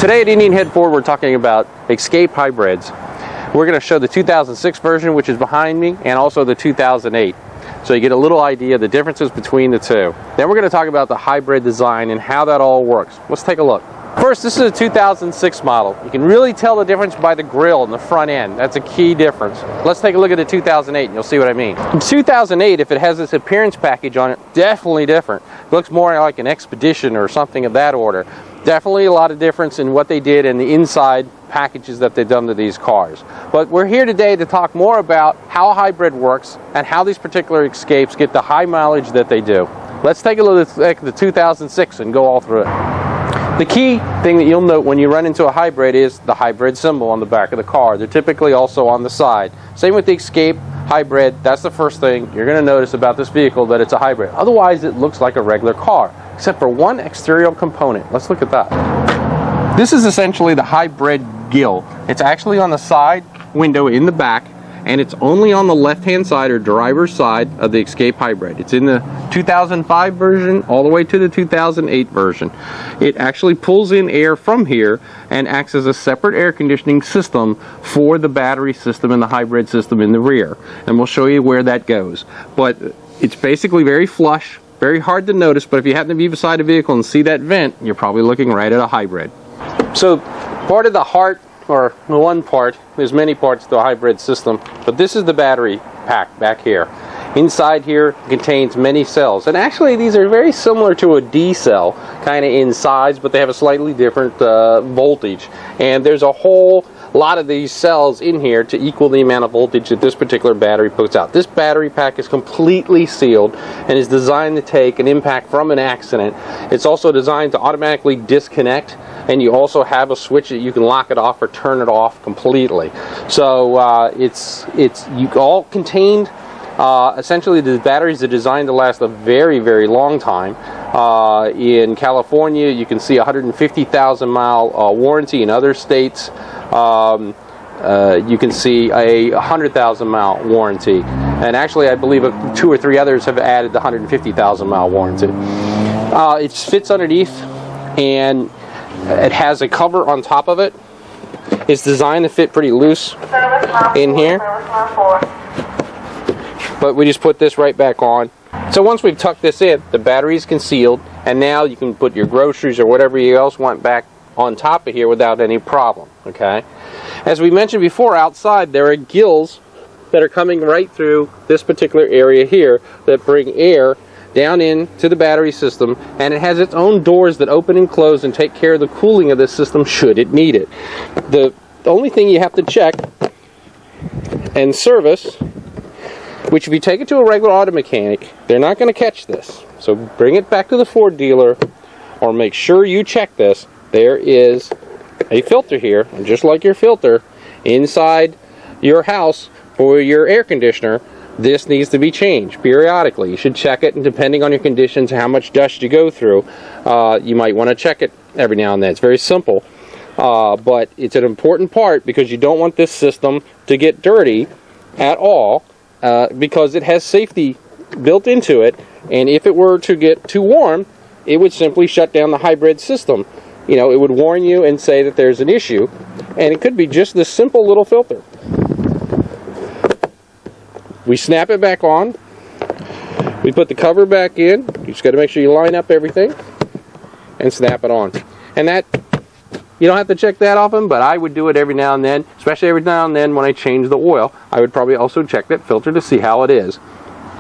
Today at Indian Head Ford, we're talking about Escape hybrids. We're going to show the 2006 version, which is behind me, and also the 2008. So you get a little idea of the differences between the two. Then we're going to talk about the hybrid design and how that all works. Let's take a look. First, this is a 2006 model. You can really tell the difference by the grille and the front end. That's a key difference. Let's take a look at the 2008 and you'll see what I mean. In 2008, if it has this appearance package on it, definitely different. It looks more like an Expedition or something of that order. Definitely a lot of difference in what they did in the inside packages that they've done to these cars. But we're here today to talk more about how a hybrid works and how these particular Escapes get the high mileage that they do. Let's take a look at the 2006 and go all through it. The key thing that you'll note when you run into a hybrid is the hybrid symbol on the back of the car. They're typically also on the side. Same with the Escape hybrid. That's the first thing you're going to notice about this vehicle, that it's a hybrid. Otherwise, it looks like a regular car, except for one exterior component. Let's look at that. This is essentially the hybrid grille. It's actually on the side window in the back, and it's only on the left-hand side or driver's side of the Escape hybrid. It's in the 2005 version all the way to the 2008 version. It actually pulls in air from here and acts as a separate air conditioning system for the battery system and the hybrid system in the rear. And we'll show you where that goes. But it's basically very flush, very hard to notice, but if you happen to be beside a vehicle and see that vent, you're probably looking right at a hybrid. So part of the heart, or one part, there's many parts to a hybrid system, but this is the battery pack back here. Inside here contains many cells, and actually these are very similar to a D cell kind of in size, but they have a slightly different voltage, and there's a whole lot of these cells in here to equal the amount of voltage that this particular battery puts out. This battery pack is completely sealed and is designed to take an impact from an accident. It's also designed to automatically disconnect, and you also have a switch that you can lock it off or turn it off completely. So it's all contained. Essentially, the batteries are designed to last a very, very long time. In California, you can see 150,000 mile warranty. In other states, you can see a 100,000 mile warranty. And actually, I believe 2 or 3 others have added the 150,000 mile warranty. It fits underneath, and it has a cover on top of it. It's designed to fit pretty loose in here. But we just put this right back on. So once we've tucked this in, the battery is concealed, and now you can put your groceries or whatever you else want back on top of here without any problem. Okay. As we mentioned before, outside there are gills that are coming right through this particular area here that bring air down into the battery system, and it has its own doors that open and close and take care of the cooling of this system should it need it. The only thing you have to check and service, which if you take it to a regular auto mechanic, they're not going to catch this. So bring it back to the Ford dealer, or make sure you check this. There is a filter here, and just like your filter inside your house for your air conditioner, this needs to be changed periodically. You should check it, and depending on your conditions, how much dust you go through, you might want to check it every now and then. It's very simple, but it's an important part because you don't want this system to get dirty at all, because it has safety built into it, and if it were to get too warm, it would simply shut down the hybrid system. You know, it would warn you and say that there's an issue, and it could be just this simple little filter. We snap it back on. We put the cover back in. You just got to make sure you line up everything and snap it on. And that, you don't have to check that often, but I would do it every now and then, especially every now and then when I change the oil. I would probably also check that filter to see how it is.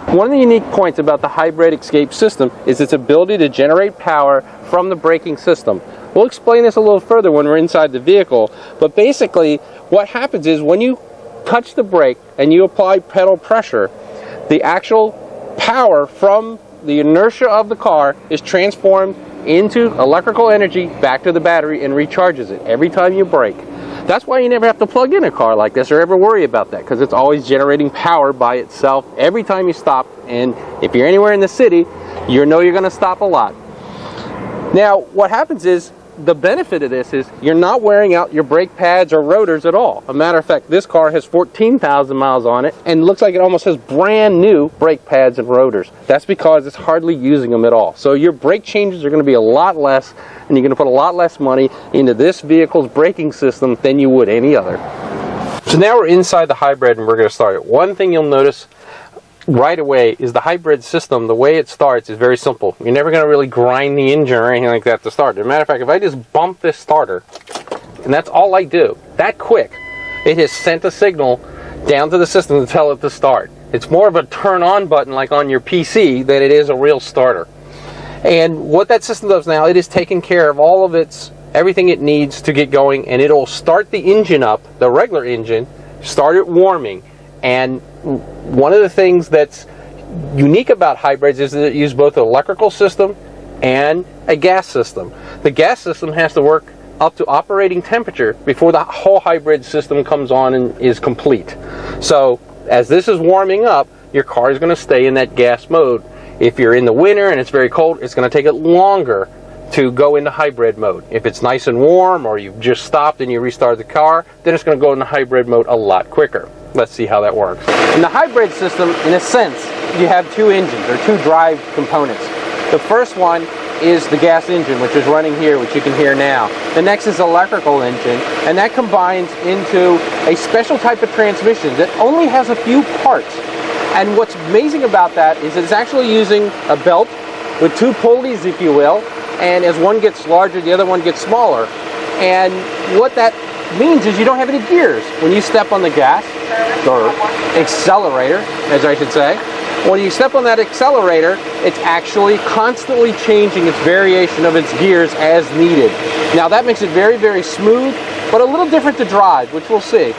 One of the unique points about the hybrid Escape system is its ability to generate power from the braking system. We'll explain this a little further when we're inside the vehicle, but basically what happens is when you touch the brake and you apply pedal pressure, the actual power from the inertia of the car is transformed into electrical energy back to the battery and recharges it every time you brake. That's why you never have to plug in a car like this or ever worry about that, because it's always generating power by itself every time you stop. And if you're anywhere in the city, you know you're going to stop a lot. Now what happens is the benefit of this is you're not wearing out your brake pads or rotors at all. A matter of fact, this car has 14,000 miles on it and looks like it almost has brand new brake pads and rotors. That's because it's hardly using them at all. So your brake changes are going to be a lot less, and you're going to put a lot less money into this vehicle's braking system than you would any other. So now we're inside the hybrid and we're going to start it. One thing you'll notice right away is the hybrid system, the way it starts is very simple. You're never going to really grind the engine or anything like that to start. As a matter of fact, if I just bump this starter, and that's all I do, that quick, it has sent a signal down to the system to tell it to start. It's more of a turn on button like on your PC than it is a real starter. And what that system does now, it is taking care of all of everything it needs to get going, and it'll start the engine up, the regular engine, start it warming. And one of the things that's unique about hybrids is that it uses both an electrical system and a gas system. The gas system has to work up to operating temperature before the whole hybrid system comes on and is complete. So as this is warming up, your car is going to stay in that gas mode. If you're in the winter and it's very cold, it's going to take it longer to go into hybrid mode. If it's nice and warm, or you've just stopped and you restart the car, then it's going to go into hybrid mode a lot quicker. Let's see how that works. In the hybrid system, in a sense, you have two engines or two drive components. The first one is the gas engine, which is running here, which you can hear now. The next is electrical engine, and that combines into a special type of transmission that only has a few parts. And what's amazing about that is it's actually using a belt with two pulleys, if you will, and as one gets larger, the other one gets smaller. And what that means is you don't have any gears. When you step on the gas, or accelerator, as I should say, when you step on that accelerator, it's actually constantly changing its variation of its gears as needed. Now that makes it very, very smooth, but a little different to drive, which we'll see.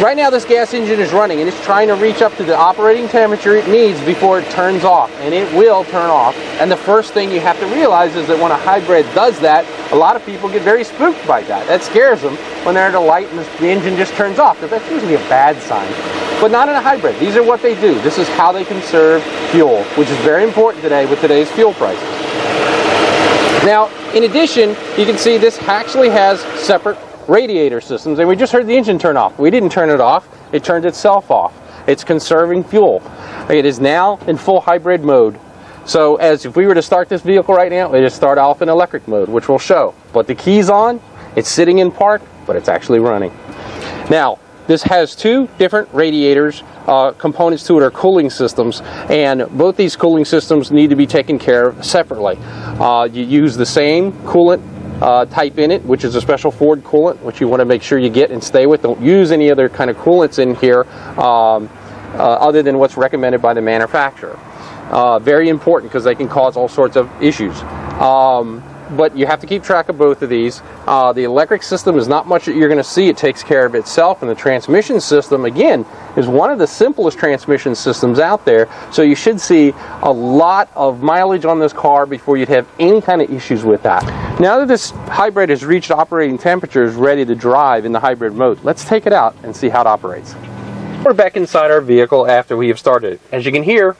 Right now this gas engine is running and it's trying to reach up to the operating temperature it needs before it turns off, and it will turn off. And the first thing you have to realize is that when a hybrid does that, a lot of people get very spooked by that. That scares them when they're at a light and the engine just turns off, because that's usually a bad sign. But not in a hybrid. These are what they do. This is how they conserve fuel, which is very important today with today's fuel prices. Now, in addition, you can see this actually has separate radiator systems, and we just heard the engine turn off. We didn't turn it off, it turned itself off. It's conserving fuel. It is now in full hybrid mode. So as if we were to start this vehicle right now, it just start off in electric mode, which we'll show. But the key's on, it's sitting in park, but it's actually running. Now, this has two different radiators, components to it are cooling systems, and both these cooling systems need to be taken care of separately. You use the same coolant type in it, which is a special Ford coolant, which you want to make sure you get and stay with. Don't use any other kind of coolants in here other than what's recommended by the manufacturer. Very important because they can cause all sorts of issues. But you have to keep track of both of these. The electric system is not much that you're going to see. It takes care of itself. And the transmission system, again, is one of the simplest transmission systems out there. So you should see a lot of mileage on this car before you'd have any kind of issues with that. Now that this hybrid has reached operating temperatures ready to drive in the hybrid mode, let's take it out and see how it operates. We're back inside our vehicle after we have started. As you can hear,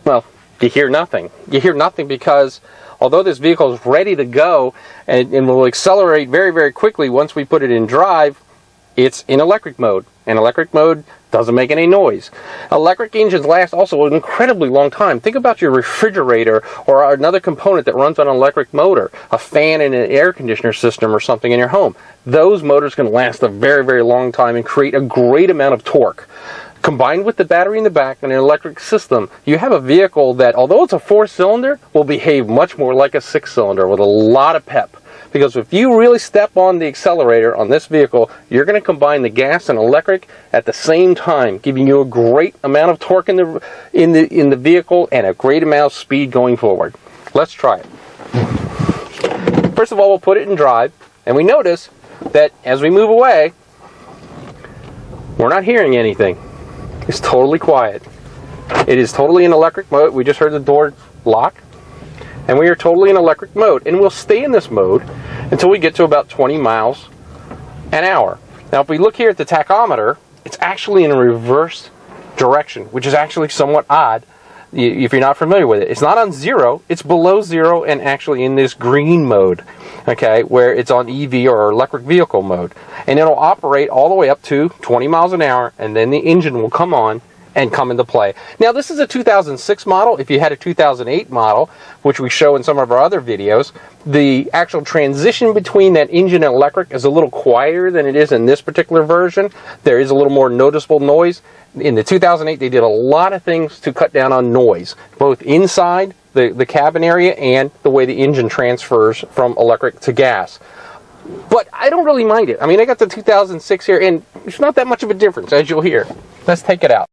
well, you hear nothing. You hear nothing because although this vehicle is ready to go and will accelerate very, very quickly once we put it in drive, it's in electric mode. And electric mode doesn't make any noise. Electric engines last also an incredibly long time. Think about your refrigerator or another component that runs on an electric motor, a fan in an air conditioner system or something in your home. Those motors can last a very, very long time and create a great amount of torque. Combined with the battery in the back and an electric system, you have a vehicle that, although it's a 4-cylinder, will behave much more like a 6-cylinder with a lot of pep. Because if you really step on the accelerator on this vehicle, you're going to combine the gas and electric at the same time, giving you a great amount of torque in the vehicle and a great amount of speed going forward. Let's try it. First of all, we'll put it in drive, and we notice that as we move away, we're not hearing anything. It's totally quiet. It is totally in electric mode. We just heard the door lock. And we are totally in electric mode. And we'll stay in this mode until we get to about 20 miles an hour. Now, if we look here at the tachometer, it's actually in a reverse direction, which is actually somewhat odd. If you're not familiar with it, it's not on 0, it's below 0 and actually in this green mode, okay, where it's on EV or electric vehicle mode. And it'll operate all the way up to 20 miles an hour, and then the engine will come on and come into play. Now, this is a 2006 model. If you had a 2008 model, which we show in some of our other videos, the actual transition between that engine and electric is a little quieter than it is in this particular version. There is a little more noticeable noise. In the 2008, they did a lot of things to cut down on noise, both inside the cabin area and the way the engine transfers from electric to gas. But I don't really mind it. I mean, I got the 2006 here, and it's not that much of a difference, as you'll hear. Let's take it out.